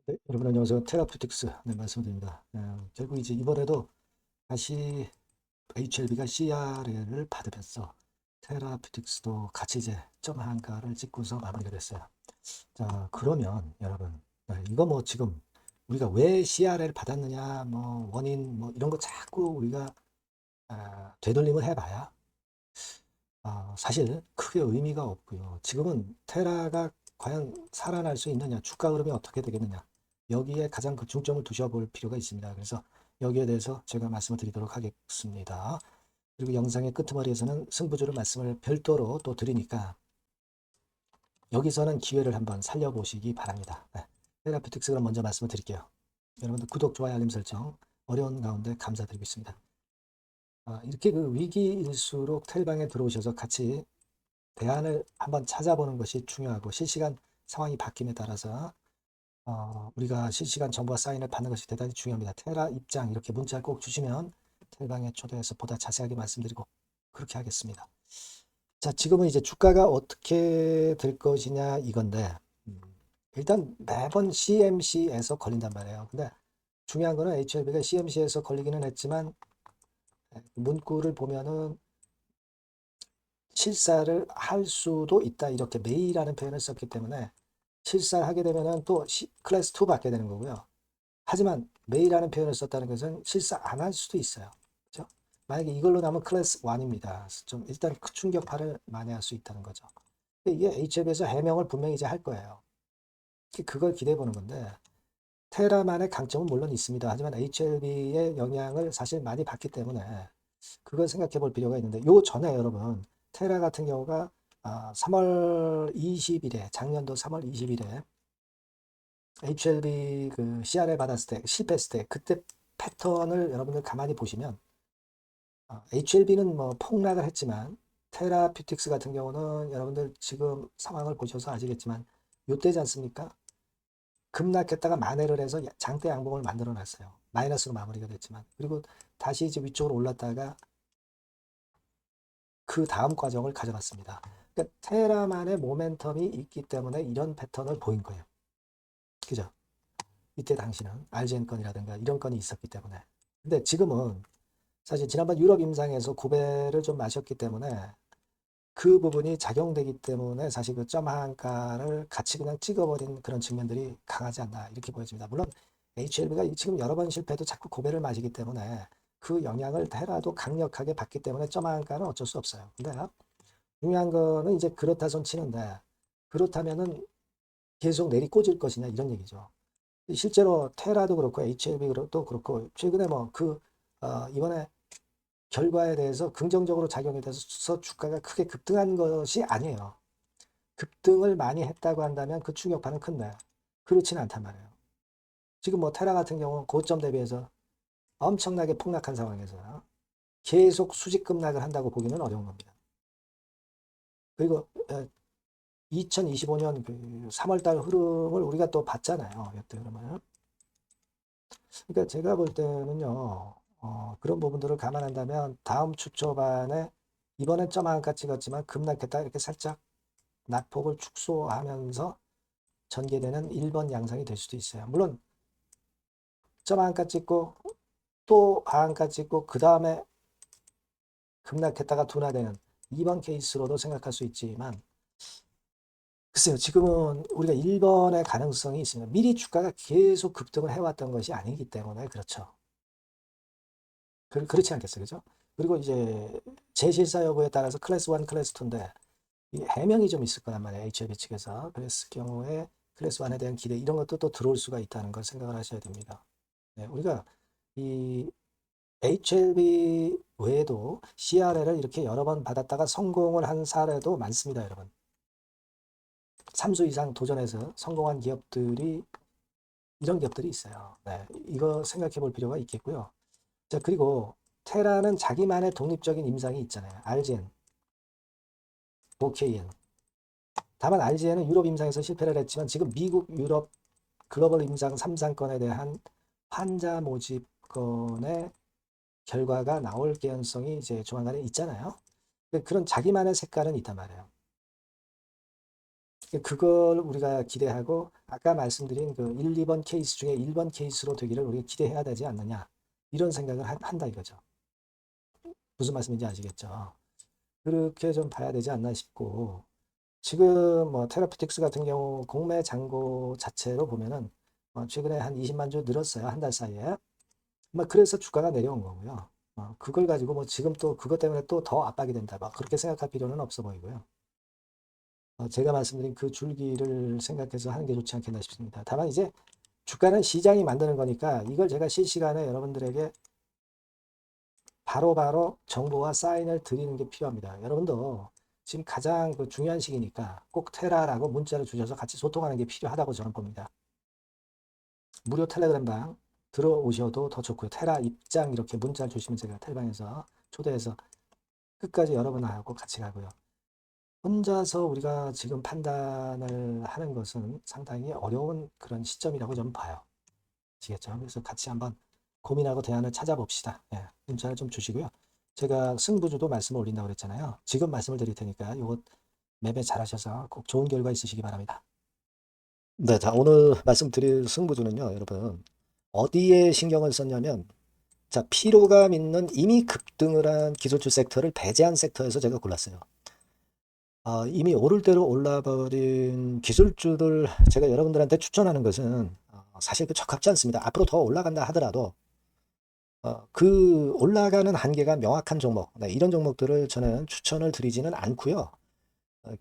네, 여러분 안녕하세요. 테라퓨틱스 말씀드립니다. 결국 이제 이번에도 다시 HLB가 CRL을 받으면서 테라퓨틱스도 같이 이제 점 한가를 찍고서 마무리가 됐어요. 자, 그러면 여러분, 이거 뭐 지금 우리가 왜 CRL 받았느냐, 뭐 원인 뭐 이런 거 자꾸 우리가 되돌림을 해봐야 사실 크게 의미가 없고요. 지금은 테라가 과연 살아날 수 있느냐, 주가 흐름이 어떻게 되겠느냐, 여기에 가장 그 중점을 두셔볼 필요가 있습니다. 그래서 여기에 대해서 제가 말씀을 드리도록 하겠습니다. 그리고 영상의 끄트머리에서는 승부주를 말씀을 별도로 또 드리니까 여기서는 기회를 한번 살려보시기 바랍니다. 네. 테라퓨틱스 그럼 먼저 말씀을 드릴게요. 여러분들 구독, 좋아요, 알림 설정 어려운 가운데 감사드리고 있습니다. 이렇게 그 위기일수록 텔방에 들어오셔서 같이 대안을 한번 찾아보는 것이 중요하고 실시간 상황이 바뀜에 따라서 우리가 실시간 정보와 사인을 받는 것이 대단히 중요합니다. 테라 입장 이렇게 문자 꼭 주시면 텔방에 초대해서 보다 자세하게 말씀드리고 그렇게 하겠습니다. 자, 지금은 이제 주가가 어떻게 될 것이냐 이건데 일단 매번 CMC에서 걸린단 말이에요. 근데 중요한 거는 HLB가 CMC에서 걸리기는 했지만 문구를 보면은 실사를 할 수도 있다 이렇게 메이라는 표현을 썼기 때문에 실사를 하게 되면은 또 클래스 2 받게 되는 거고요. 하지만 메이라는 표현을 썼다는 것은 실사 안 할 수도 있어요. 그렇죠? 만약에 이걸로 나면 클래스 1입니다. 좀 일단 그 충격파를 많이 할 수 있다는 거죠. 이게 HF에서 해명을 분명히 이제 할 거예요. 그걸 기대해 보는 건데 테라만의 강점은 물론 있습니다. 하지만 HLB의 영향을 사실 많이 받기 때문에 그걸 생각해 볼 필요가 있는데 요 전에 여러분 테라 같은 경우가 3월 20일에 작년도 3월 20일에 HLB 그 CRL 받았을 때 실패했을 때 그때 패턴을 여러분들 가만히 보시면 HLB는 뭐 폭락을 했지만 테라퓨틱스 같은 경우는 여러분들 지금 상황을 보셔서 아시겠지만 요때지 않습니까? 급락했다가 만회를 해서 장대 양봉을 만들어 놨어요. 마이너스로 마무리가 됐지만 그리고 다시 이제 위쪽으로 올랐다가 그 다음 과정을 가져갔습니다. 그러니까 테라만의 모멘텀이 있기 때문에 이런 패턴을 보인 거예요. 그죠? 이때 당시는 RGN 건이라든가 이런 건이 있었기 때문에. 근데 지금은 사실 지난번 유럽 임상에서 고배를 좀 마셨기 때문에 그 부분이 작용되기 때문에 사실 그 점 한가를 같이 그냥 찍어버린 그런 측면들이 강하지 않나 이렇게 보여집니다. 물론 HLB가 지금 여러 번 실패해도 자꾸 고배를 마시기 때문에 그 영향을 테라도 강력하게 받기 때문에 점 한가는 어쩔 수 없어요. 근데 중요한 거는 이제 그렇다 손 치는데 그렇다면은 계속 내리꽂을 것이냐 이런 얘기죠. 실제로 테라도 그렇고 HLB도 그렇고 최근에 뭐 이번에 결과에 대해서 긍정적으로 작용에 대해서 주가가 크게 급등한 것이 아니에요. 급등을 많이 했다고 한다면 그 충격파는 큰데 그렇지는 않단 말이에요. 지금 뭐 테라 같은 경우는 고점 대비해서 엄청나게 폭락한 상황에서 계속 수직 급락을 한다고 보기는 어려운 겁니다. 그리고 2025년 그 3월달 흐름을 우리가 또 봤잖아요. 이때 흐름을. 그러니까 제가 볼 때는요, 그런 부분들을 감안한다면 다음 주 초반에 이번엔 점 한가 찍었지만 급락했다 이렇게 살짝 낙폭을 축소하면서 전개되는 1번 양상이 될 수도 있어요. 물론 점 한가 찍고 또 하한가 찍고 그 다음에 급락했다가 둔화되는 2번 케이스로도 생각할 수 있지만 글쎄요. 지금은 우리가 1번의 가능성이 있습니다. 미리 주가가 계속 급등을 해왔던 것이 아니기 때문에 그렇죠. 그렇지 않겠어요. 그죠? 그리고 이제 재실사 여부에 따라서 클래스 1, 클래스 2인데 이 해명이 좀 있을 거란 말이에요. HLB 측에서. 그랬을 경우에 클래스 1에 대한 기대 이런 것도 또 들어올 수가 있다는 걸 생각을 하셔야 됩니다. 네, 우리가 이 HLB 외에도 CRL을 이렇게 여러 번 받았다가 성공을 한 사례도 많습니다, 여러분. 3수 이상 도전해서 성공한 기업들이 이런 기업들이 있어요. 네, 이거 생각해 볼 필요가 있겠고요. 자, 그리고 테라는 자기만의 독립적인 임상이 있잖아요. RGN, OKN. 다만 RGN은 유럽 임상에서 실패를 했지만 지금 미국, 유럽 글로벌 임상 3상권에 대한 환자 모집건의 결과가 나올 개연성이 이제 조만간에 있잖아요. 그런 자기만의 색깔은 있단 말이에요. 그걸 우리가 기대하고 아까 말씀드린 그 1, 2번 케이스 중에 1번 케이스로 되기를 우리가 기대해야 되지 않느냐 이런 생각을 한다 이거죠. 무슨 말씀인지 아시겠죠? 그렇게 좀 봐야 되지 않나 싶고 지금 뭐 테라피틱스 같은 경우 공매 잔고 자체로 보면은 최근에 한 20만 주 늘었어요. 한 달 사이에. 뭐 그래서 주가가 내려온 거고요. 그걸 가지고 뭐 지금 또 그것 때문에 또 더 압박이 된다. 막 그렇게 생각할 필요는 없어 보이고요. 제가 말씀드린 그 줄기를 생각해서 하는 게 좋지 않겠나 싶습니다. 다만 이제 주가는 시장이 만드는 거니까 이걸 제가 실시간에 여러분들에게 바로바로 정보와 사인을 드리는 게 필요합니다. 여러분도 지금 가장 그 중요한 시기니까 꼭 테라라고 문자를 주셔서 같이 소통하는 게 필요하다고 저는 봅니다. 무료 텔레그램 방 들어오셔도 더 좋고요. 테라 입장 이렇게 문자를 주시면 제가 텔방에서 초대해서 끝까지 여러분하고 같이 가고요. 혼자서 우리가 지금 판단을 하는 것은 상당히 어려운 그런 시점이라고 저는 봐요. 아시겠죠? 그래서 같이 한번 고민하고 대안을 찾아봅시다. 예, 문자를 좀 주시고요. 제가 승부주도 말씀을 올린다고 그랬잖아요. 지금 말씀을 드릴 테니까 이거 매매 잘하셔서 꼭 좋은 결과 있으시기 바랍니다. 네, 자, 오늘 말씀드릴 승부주는요, 여러분. 어디에 신경을 썼냐면, 자, 피로감 있는 이미 급등을 한 기술주 섹터를 배제한 섹터에서 제가 골랐어요. 이미 오를 대로 올라버린 기술주를 제가 여러분들한테 추천하는 것은 사실 그 적합지 않습니다. 앞으로 더 올라간다 하더라도 그 올라가는 한계가 명확한 종목, 네, 이런 종목들을 저는 추천을 드리지는 않고요.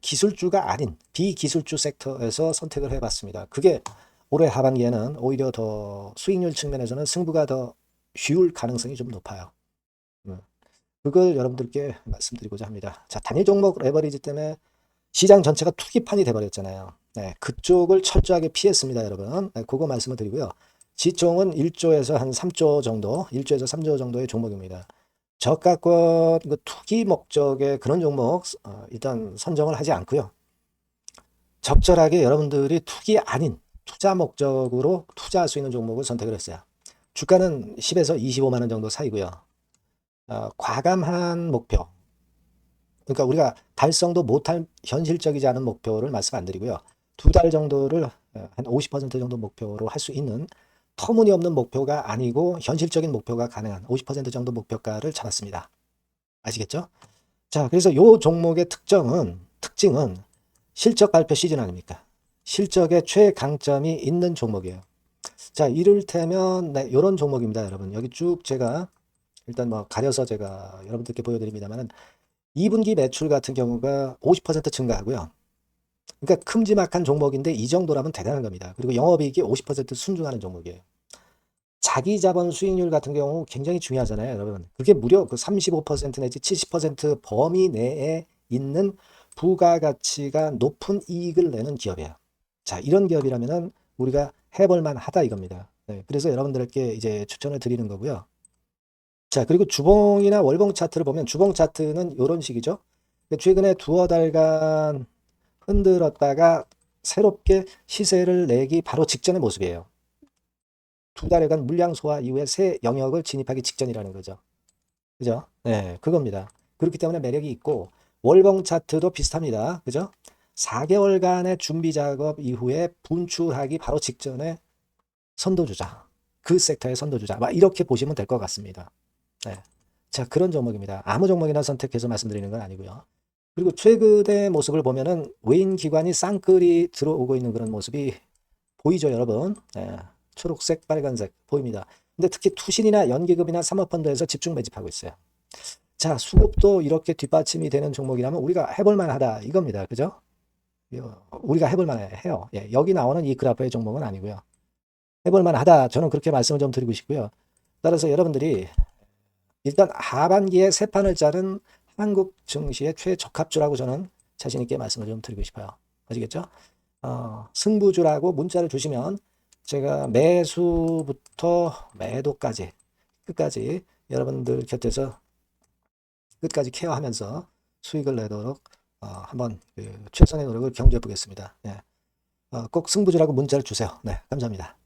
기술주가 아닌 비기술주 섹터에서 선택을 해봤습니다. 그게 올해 하반기에는 오히려 더 수익률 측면에서는 승부가 더 쉬울 가능성이 좀 높아요. 그걸 여러분들께 말씀드리고자 합니다. 자, 단일 종목 레버리지 때문에 시장 전체가 투기판이 돼버렸잖아요. 네, 그쪽을 철저하게 피했습니다, 여러분. 네, 그거 말씀을 드리고요. 지총은 1조에서 한 3조 정도, 1조에서 3조 정도의 종목입니다. 저가권 그 투기 목적의 그런 종목 일단 선정을 하지 않고요. 적절하게 여러분들이 투기 아닌 투자 목적으로 투자할 수 있는 종목을 선택을 했어요. 주가는 10에서 25만 원 정도 사이고요. 과감한 목표, 그러니까 우리가 달성도 못할 현실적이지 않은 목표를 말씀 안 드리고요. 2달 정도를 한 50% 정도 목표로 할 수 있는 터무니없는 목표가 아니고 현실적인 목표가 가능한 50% 정도 목표가를 잡았습니다. 아시겠죠? 자, 그래서 요 종목의 특징은 실적 발표 시즌 아닙니까? 실적의 최강점이 있는 종목이에요. 자, 이를테면 네, 이런 종목입니다, 여러분. 여기 쭉 제가 일단 뭐 가려서 제가 여러분들께 보여드립니다만은 2분기 매출 같은 경우가 50% 증가하고요. 그러니까 큼지막한 종목인데 이 정도라면 대단한 겁니다. 그리고 영업이익이 50% 순증하는 종목이에요. 자기 자본 수익률 같은 경우 굉장히 중요하잖아요, 여러분. 그게 무려 그 35% 내지 70% 범위 내에 있는 부가가치가 높은 이익을 내는 기업이에요. 자, 이런 기업이라면은 우리가 해볼 만하다 이겁니다. 네, 그래서 여러분들께 이제 추천을 드리는 거고요. 자, 그리고 주봉이나 월봉 차트를 보면 주봉 차트는 이런 식이죠. 최근에 두어 달간 흔들었다가 새롭게 시세를 내기 바로 직전의 모습이에요. 2달여간 물량 소화 이후에 새 영역을 진입하기 직전이라는 거죠. 그죠? 네, 그겁니다. 그렇기 때문에 매력이 있고 월봉 차트도 비슷합니다. 그죠? 4개월간의 준비 작업 이후에 분출하기 바로 직전에 선도주자. 그 섹터의 선도주자. 막 이렇게 보시면 될 것 같습니다. 네. 자, 그런 종목입니다. 아무 종목이나 선택해서 말씀드리는 건 아니고요. 그리고 최근의 모습을 보면은 외인 기관이 쌍끌이 들어오고 있는 그런 모습이 보이죠, 여러분? 네. 초록색, 빨간색 보입니다. 근데 특히 투신이나 연기금이나 사모펀드에서 집중 매집하고 있어요. 자, 수급도 이렇게 뒷받침이 되는 종목이라면 우리가 해볼 만하다 이겁니다. 그죠? 우리가 해볼 만해요. 예, 여기 나오는 이 그래프의 종목은 아니고요. 해볼 만하다. 저는 그렇게 말씀을 좀 드리고 싶고요. 따라서 여러분들이 일단 하반기에 새 판을 짜는 한국 증시의 최적합주라고 저는 자신 있게 말씀을 좀 드리고 싶어요. 아시겠죠? 승부주라고 문자를 주시면 제가 매수부터 매도까지 끝까지 여러분들 곁에서 끝까지 케어하면서 수익을 내도록 한번 최선의 노력을 경주해 보겠습니다. 네. 꼭 승부주라고 문자를 주세요. 네, 감사합니다.